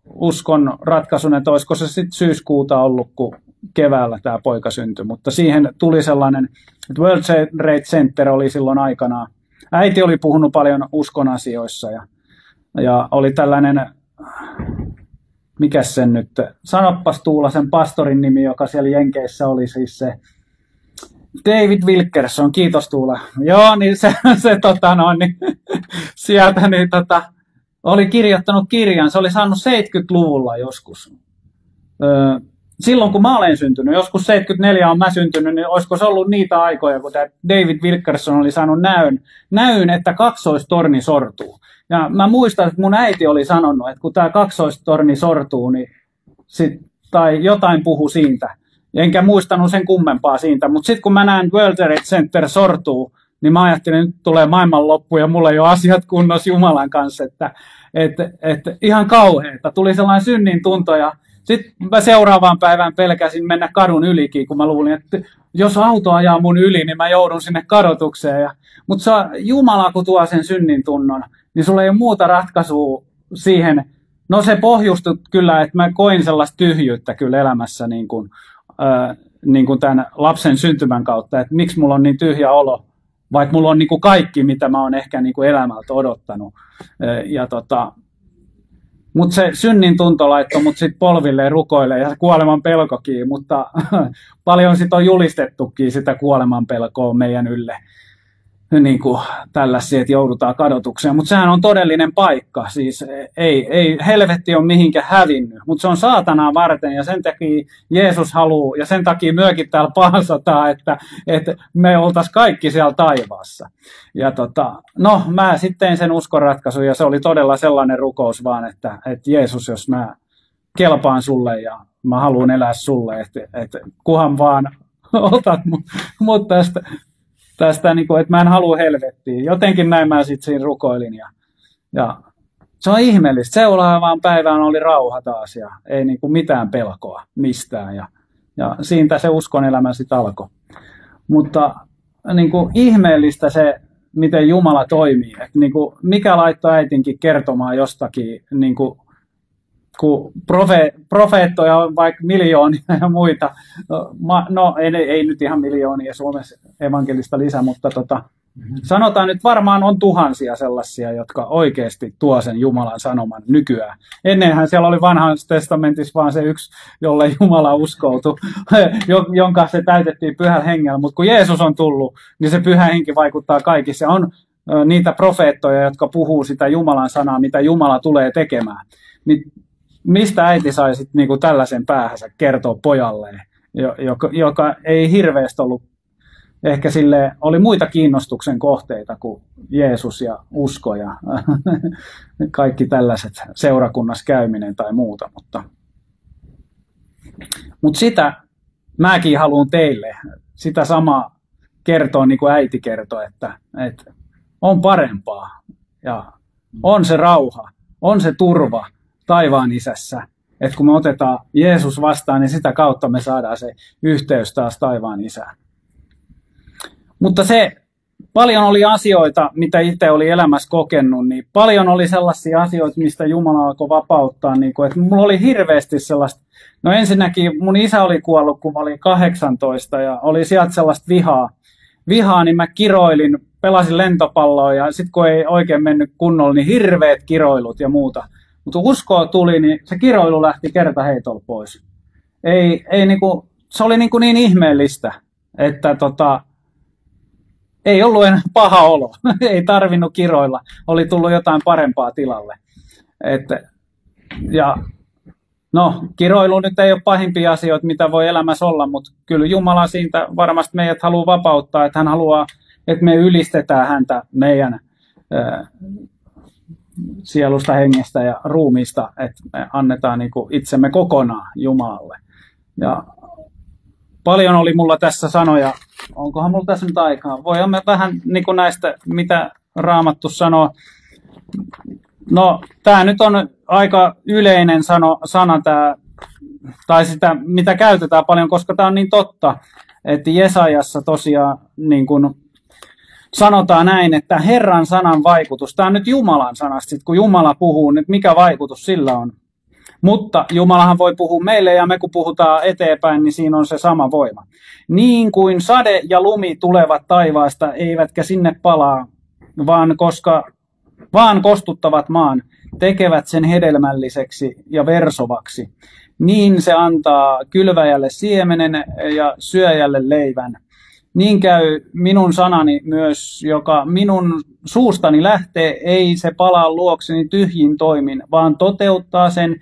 uskon ratkaisun, että olisiko se sitten syyskuuta ollut, kun keväällä tämä poika syntyi. Mutta siihen tuli sellainen, että World Trade Center oli silloin aikanaan. Äiti oli puhunut paljon uskon asioissa ja oli tällainen, mikäs sen nyt, sanoppas Tuula sen pastorin nimi, joka siellä Jenkeissä oli siis se David Wilkerson, kiitos Tuula. Joo, niin se niin, sieltä niin, oli kirjoittanut kirjan, se oli saanut 70-luvulla joskus. Silloin kun mä olen syntynyt, joskus 74 on mä syntynyt, niin olisiko se ollut niitä aikoja, kun tämä David Wilkerson oli saanut näyn, että kaksoistorni sortuu. Ja mä muistan, että mun äiti oli sanonut, että kun tämä kaksoistorni sortuu, niin tai jotain puhu siitä. Enkä muistanut sen kummempaa siitä, mutta sitten kun mä näen World Trade Center sortuu, niin mä ajattelin, että nyt tulee maailmanloppu ja mulla ei ole asiat kunnossa Jumalan kanssa. Että ihan kauheeta. Tuli sellainen synnin tunto ja sitten mä seuraavaan päivään pelkäsin mennä kadun ylikin, kun mä luulin, että jos auto ajaa mun yli, niin mä joudun sinne kadotukseen. Mutta Jumala, kun tuo sen synnin tunnon, niin sulla ei ole muuta ratkaisua siihen. No se pohjustui kyllä, että mä koin sellaista tyhjyyttä kyllä elämässä niin kuin tämän lapsen syntymän kautta, että miksi mulla on niin tyhjä olo, vaikka mulla on niin kuin kaikki, mitä mä oon ehkä niin kuin elämältä odottanut. Mutta se synnin tunto laittoi mut sitten polvilleen rukoille ja kuoleman pelkokin, mutta paljon sitten on julistettukin sitä kuoleman pelkoa meidän ylle. niin kuin tällaisia, että joudutaan kadotukseen. Mutta sehän on todellinen paikka. Siis ei helvetti ole mihinkään hävinnyt, mutta se on saatanaa varten ja sen takia Jeesus haluaa ja sen takia myökin täällä paasataan, että me oltaisiin kaikki siellä taivaassa. Ja no mä sitten tein sen uskonratkaisun ja se oli todella sellainen rukous vaan, että Jeesus, jos mä kelpaan sulle ja mä haluan elää sulle, että kuhan vaan otat mut tästä niin kuin, että mä en halua helvettiin. Jotenkin näin mä sitten siinä rukoilin. Ja se on ihmeellistä. Seuraavaan päivään oli rauha taas ja ei niin kuin mitään pelkoa mistään. Ja siitä se uskon elämä sitten alkoi. Mutta niin kuin ihmeellistä se, miten Jumala toimii. Että niin kuin, mikä laittoi äitinkin kertomaan jostakin, niin kuin, kun profeettoja on vaikka miljoonia ja muita. No ei nyt ihan miljoonia Suomessa evankelista lisää, mutta sanotaan nyt varmaan on tuhansia sellaisia, jotka oikeasti tuo sen Jumalan sanoman nykyään. Ennenhän siellä oli vanhassa testamentissa vaan se yksi, jolle Jumala uskoutui, jonka se täytettiin pyhällä hengellä. Mutta kun Jeesus on tullut, niin se pyhä henki vaikuttaa kaikissa. On niitä profeettoja, jotka puhuu sitä Jumalan sanaa, mitä Jumala tulee tekemään. Niin mistä äiti sai sitten niinku tällaisen päähänsä kertoa pojalleen, joka ei hirveästi ollut, ehkä sille oli muita kiinnostuksen kohteita kuin Jeesus ja usko ja kaikki tällaiset seurakunnassa käyminen tai muuta. Mutta sitä mäkin haluan teille, sitä samaa kertoa niin kuin äiti kertoi, että on parempaa ja on se rauha, on se turva taivaan isässä. Että kun me otetaan Jeesus vastaan, niin sitä kautta me saadaan se yhteys taas taivaan isään. Mutta paljon oli asioita, mitä itse oli elämässä kokenut, niin paljon oli sellaisia asioita, mistä Jumala alkoi vapauttaa. Niin kuin, että mulla oli hirveästi sellaista, no ensinnäkin mun isä oli kuollut, kun mä olin 18 ja oli sieltä sellaista vihaa, niin mä kiroilin, pelasin lentopalloa ja sitten kun ei oikein mennyt kunnolla, niin hirveät kiroilut ja muuta. Mutta kun uskoa tuli, niin se kiroilu lähti kertaheitolla pois. Niinku, se oli niin ihmeellistä, että ei ollut enää paha olo. Ei tarvinnut kiroilla. Oli tullut jotain parempaa tilalle. Kiroilu nyt ei ole pahimpia asioita, mitä voi elämässä olla, mutta kyllä Jumala siitä varmasti meidät haluaa vapauttaa, että hän haluaa, että me ylistetään häntä meidän sielusta, hengestä ja ruumiista, että me annetaan niin kuin itsemme kokonaan Jumalalle. Ja paljon oli mulla tässä sanoja. Onkohan mulla tässä nyt aikaa? Voimme vähän niin kuin näistä, mitä Raamattu sanoo. No, tämä nyt on aika yleinen sana tämä, tai sitä, mitä käytetään paljon, koska tämä on niin totta, että Jesajassa tosiaan niin kuin sanotaan näin, että Herran sanan vaikutus, tämä on nyt Jumalan sanasta, kun Jumala puhuu, nyt mikä vaikutus sillä on. Mutta Jumalahan voi puhua meille ja me kun puhutaan eteenpäin, niin siinä on se sama voima. Niin kuin sade ja lumi tulevat taivaasta, eivätkä sinne palaa, vaan kostuttavat maan, tekevät sen hedelmälliseksi ja versovaksi. Niin se antaa kylväjälle siemenen ja syöjälle leivän. Niin käy minun sanani myös, joka minun suustani lähtee, ei se palaa luokseni tyhjin toimin, vaan toteuttaa sen,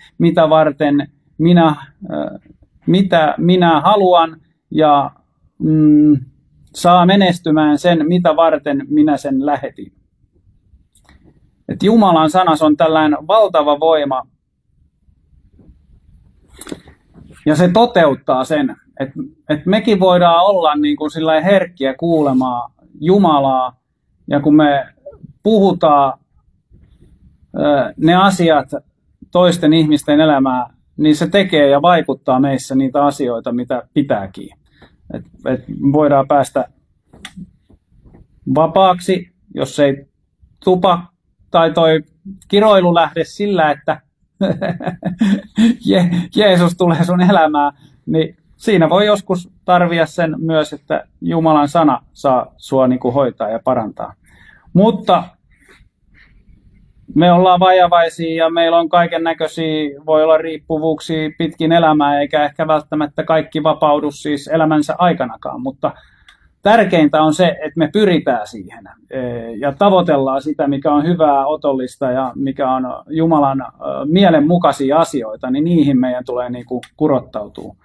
mitä minä haluan, ja saa menestymään sen, mitä varten minä sen lähetin. Et Jumalan sanas on tällainen valtava voima, ja se toteuttaa sen. Että mekin voidaan olla niin kuin sillä herkkiä kuulemaan Jumalaa, ja kun me puhutaan ne asiat toisten ihmisten elämään, niin se tekee ja vaikuttaa meissä niitä asioita, mitä pitääkin. Et voidaan päästä vapaaksi, jos ei tupa tai toi kiroilu lähde sillä, että Jeesus tulee sun elämään, niin siinä voi joskus tarvia sen myös, että Jumalan sana saa sua niin kuin hoitaa ja parantaa. Mutta me ollaan vajavaisia ja meillä on kaiken näköisiä, voi olla riippuvuuksia pitkin elämää, eikä ehkä välttämättä kaikki vapaudu siis elämänsä aikanakaan. Mutta tärkeintä on se, että me pyritään siihen ja tavoitellaan sitä, mikä on hyvää, otollista ja mikä on Jumalan mielenmukaisia asioita, niin niihin meidän tulee niin kuin kurottautua.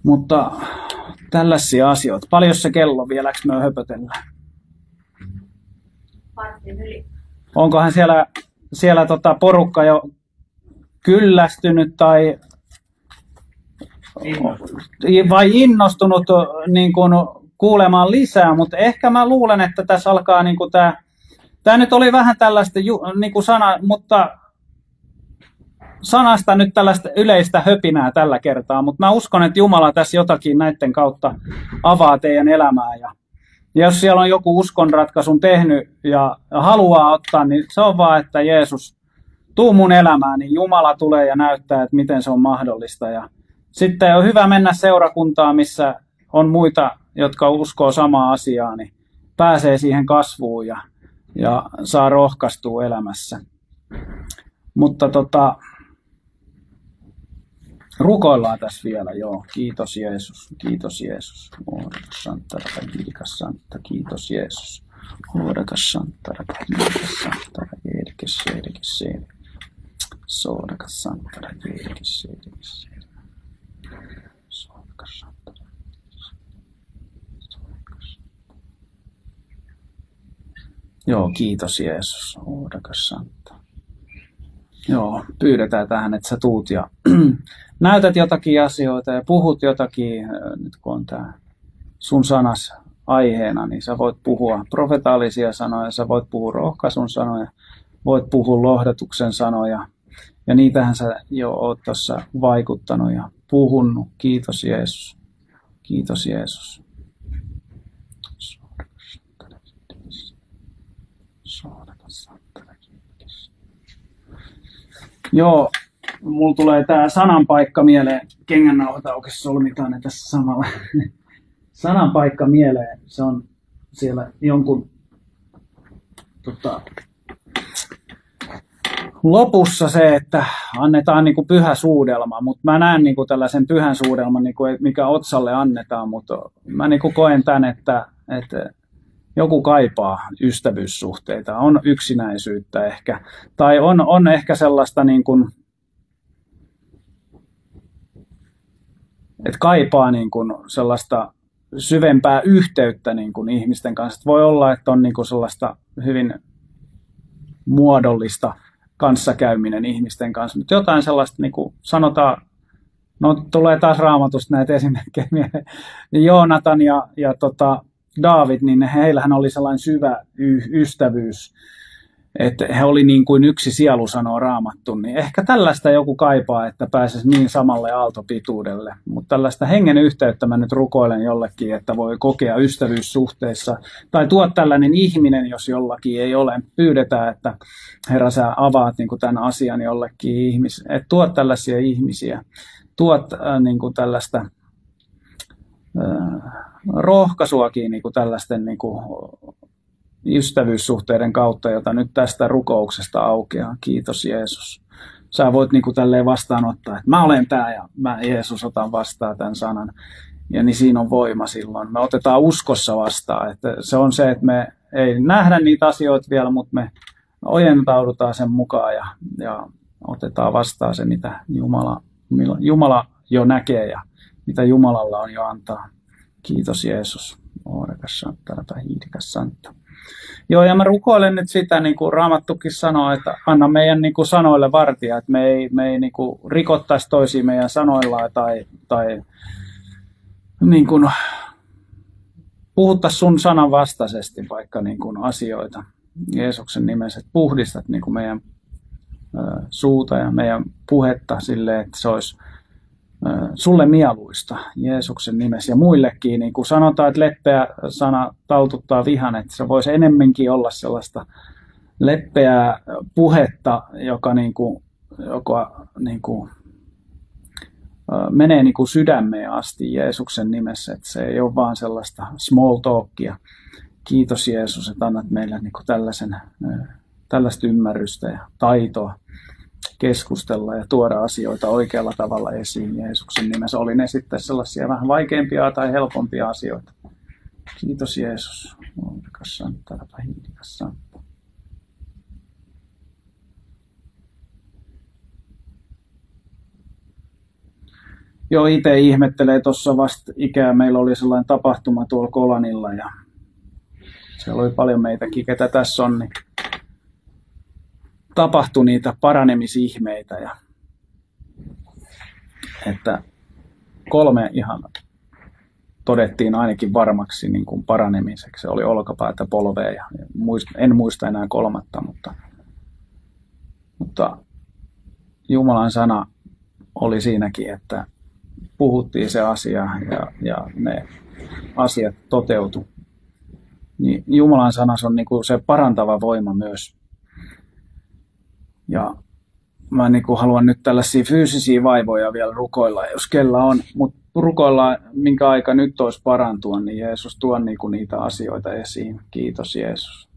Mutta tällaisia asioita. Paljon se kello vieläks me höpötellään? Onkohan siellä porukka jo kyllästynyt tai vai innostunut niin kuin kuulemaan lisää, mutta ehkä mä luulen, että tässä alkaa niin kuin tämä nyt oli vähän tällaista niin kuin mutta sanasta nyt tällaista yleistä höpinää tällä kertaa, mutta mä uskon, että Jumala tässä jotakin näiden kautta avaa teidän elämää ja jos siellä on joku uskonratkaisun tehnyt ja haluaa ottaa, niin se on vaan, että Jeesus, tuu mun elämään, niin Jumala tulee ja näyttää, että miten se on mahdollista. Ja sitten on hyvä mennä seurakuntaan, missä on muita, jotka uskoo samaa asiaa, niin pääsee siihen kasvuun ja saa rohkaistua elämässä. Mutta rukoillaan tässä vielä, joo. Kiitos Jeesus, kiitos Jeesus. Kiitos Jeesus. Joo, kiitos Jeesus. Joo, pyydetään tähän, että sä tuut ja näytät jotakin asioita ja puhut jotakin, nyt kun on tää sun sanas aiheena, niin sä voit puhua profetaalisia sanoja, sä voit puhua rohkaisun sanoja, voit puhua lohdatuksen sanoja, ja niitähän sä jo oot tuossa vaikuttanut ja puhunut. Kiitos Jeesus. Kiitos Jeesus. Joo, mulla tulee tää sananpaikka mieleen. Kengännauhat aukesi, solmitaan ne tässä samalla. Sananpaikka mieleen, se on siellä jonkun lopussa se, että annetaan niinku pyhä suudelma, mutta mä näen niinku tällaisen pyhän suudelman, niinku, mikä otsalle annetaan, mutta mä niinku koen tämän, että joku kaipaa ystävyyssuhteita, on yksinäisyyttä ehkä, tai on ehkä sellaista, niin kuin, että kaipaa niin kuin sellaista syvempää yhteyttä niin kuin ihmisten kanssa. Voi olla, että on niin kuin sellaista hyvin muodollista kanssakäyminen ihmisten kanssa, mutta jotain sellaista, niin kuin sanotaan, no tulee taas Raamatusta näitä esimerkkejä mieleen, Joonatan ja Daavid, niin heillähän oli sellainen syvä ystävyys, että he oli niin kuin yksi sielu, sanoo Raamattu, niin ehkä tällaista joku kaipaa, että pääsisi niin samalle aaltopituudelle, mutta tällaista hengen yhteyttä mä nyt rukoilen jollekin, että voi kokea ystävyyssuhteissa, tai tuot tällainen ihminen, jos jollakin ei ole, pyydetään, että Herra, sä avaat niin kuin tämän asian jollekin ihmiselle, että tuot tällaisia ihmisiä, tuot niin kuin tällaista rohkaisuakin niin kuin tällaisten niin kuin ystävyyssuhteiden kautta, jota nyt tästä rukouksesta aukeaa. Kiitos Jeesus. Sä voit niin kuin tälleen vastaanottaa, että mä olen tää ja mä Jeesus otan vastaan tämän sanan. Ja niin siinä on voima silloin. Me otetaan uskossa vastaan. Että se on se, että me ei nähdä niitä asioita vielä, mutta me ojentaudutaan sen mukaan ja otetaan vastaan se, mitä Jumala jo näkee ja mitä Jumalalla on jo antaa. Kiitos Jeesus. Joo, ja mä rukoilen nyt sitä, niin kuin Raamattukin sanoo, että anna meidän niin kuin sanoille vartija, että me ei niin kuin rikottaisi toisia meidän sanoillaan tai niin kuin puhuttaisi sun sanan vastaisesti vaikka niin kuin asioita. Jeesuksen nimessä, että puhdistat niin kuin meidän suuta ja meidän puhetta silleen, että se olisi sulle mieluista Jeesuksen nimessä ja muillekin, niin kuin sanotaan, että leppeä sana taltuttaa vihan, että se voisi enemmänkin olla sellaista leppeää puhetta, joka menee niin kuin sydämeen asti Jeesuksen nimessä, että se ei ole vaan sellaista small talkia. Kiitos Jeesus, että annat meille niin kuin tällaista ymmärrystä ja taitoa keskustella ja tuoda asioita oikealla tavalla esiin Jeesuksen nimessä. Oli ne sitten sellaisia vähän vaikeampia tai helpompia asioita. Kiitos Jeesus. Joo, itse ihmettelee tuossa vasta ikää. Meillä oli sellainen tapahtuma tuolla Kolanilla ja siellä oli paljon meitäkin, ketä tässä on, niin tapahtui niitä paranemisihmeitä. Ja että 3 ihan todettiin ainakin varmaksi niin kuin paranemiseksi. Se oli olkapäätä, polvea ja en muista enää 3, mutta Jumalan sana oli siinäkin, että puhuttiin se asia ja ne asiat toteutu. Niin Jumalan sanassa on niin kuin se parantava voima myös. Ja mä niin kuin haluan nyt tällaisia fyysisiä vaivoja vielä rukoilla, jos kellä on, mutta rukoillaan, minkä aika nyt olisi parantua, niin Jeesus tuo niin kuin niitä asioita esiin. Kiitos Jeesus.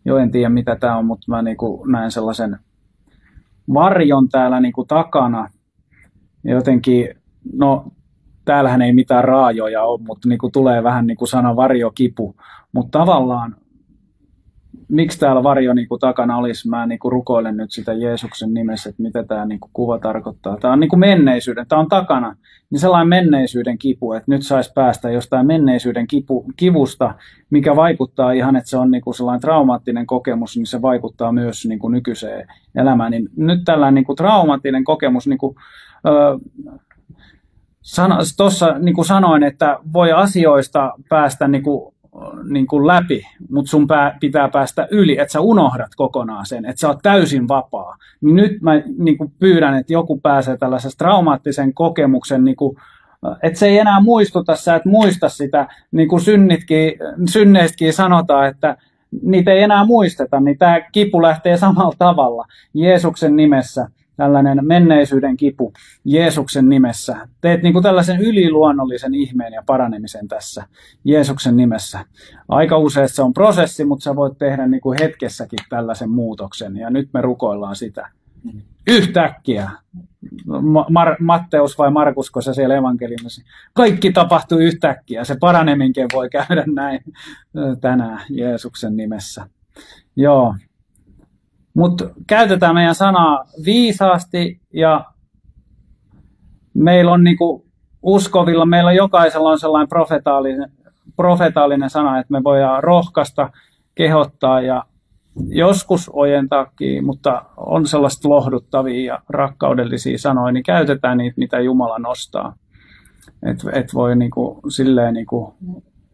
Jo en tiedä mitä tämä on, mutta mä niin kuin näen sellaisen varjon täällä niin kuin takana. Ja jotenkin, no täällähän ei mitään raajoja ole, mutta niin kuin tulee vähän niin kuin sana varjokipu. Mutta tavallaan, miksi täällä varjo niin kuin takana olisi, mä niin kuin rukoilen nyt sitä Jeesuksen nimessä, että mitä tämä niin kuin kuva tarkoittaa. Tämä on niin kuin menneisyyden, tämä on takana, niin sellainen menneisyyden kipu, että nyt saisi päästä jostain menneisyyden kivusta, mikä vaikuttaa ihan, että se on niin kuin sellainen traumaattinen kokemus, niin se vaikuttaa myös niin kuin nykyiseen elämään. Niin nyt tällainen niin kuin traumaattinen kokemus, niin kuin, tuossa niin kuin sanoin, että voi asioista päästä niin kuin läpi, mutta sun pitää päästä yli, että sä unohdat kokonaan sen, että sä oot täysin vapaa. Nyt mä niin kuin pyydän, että joku pääsee tällaisen traumaattisen kokemuksen, niin kuin, että se ei enää muistuta, sä et muista sitä, niin kuin synneistäkin sanotaan, että niitä ei enää muisteta, niin tämä kipu lähtee samalla tavalla Jeesuksen nimessä. Tällainen menneisyyden kipu Jeesuksen nimessä. Teet niin kuin tällaisen yliluonnollisen ihmeen ja paranemisen tässä Jeesuksen nimessä. Aika usein se on prosessi, mutta sä voit tehdä niin kuin hetkessäkin tällaisen muutoksen. Ja nyt me rukoillaan sitä yhtäkkiä. Matteus vai Markusko se siellä evankeliumissa. Kaikki tapahtuu yhtäkkiä. Se paraneminkin voi käydä näin tänään Jeesuksen nimessä. Joo. Mutta käytetään meidän sanaa viisaasti ja meillä on niinku uskovilla, meillä jokaisella on sellainen profetaalinen sana, että me voidaan rohkaista, kehottaa ja joskus ojentaakin, mutta on sellaista lohduttavia ja rakkaudellisia sanoja, niin käytetään niitä, mitä Jumala nostaa. Et voi niinku, silleen niinku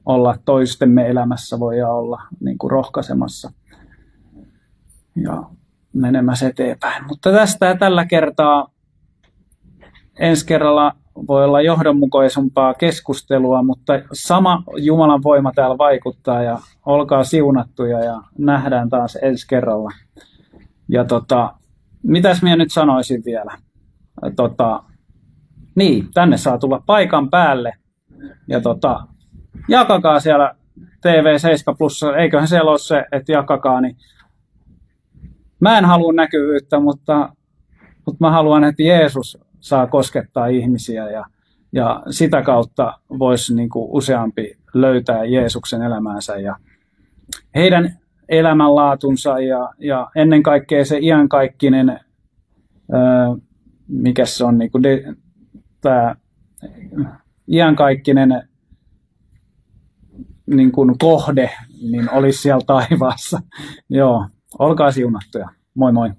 olla toistemme elämässä, voidaan olla niinku rohkaisemassa ja menemässä eteenpäin. Mutta tästä tällä kertaa ensi kerralla voi olla johdonmukaisempaa keskustelua, mutta sama Jumalan voima täällä vaikuttaa ja olkaa siunattuja ja nähdään taas ensi kerralla. Ja mitäs minä nyt sanoisin vielä? Niin, tänne saa tulla paikan päälle ja jakakaa siellä TV7 Plussa, eiköhän siellä ole se, että jakakaa, niin mä en halua näkyvyyttä, mutta mä haluan, että Jeesus saa koskettaa ihmisiä ja sitä kautta voisi niin kuin useampi löytää Jeesuksen elämäänsä ja heidän elämänlaatunsa ja ennen kaikkea se iankaikkinen, mikä se on, niin kuin tämä iankaikkinen niin kuin kohde, niin olisi siellä taivaassa. Joo, olkaa siunattuja. Moi moi.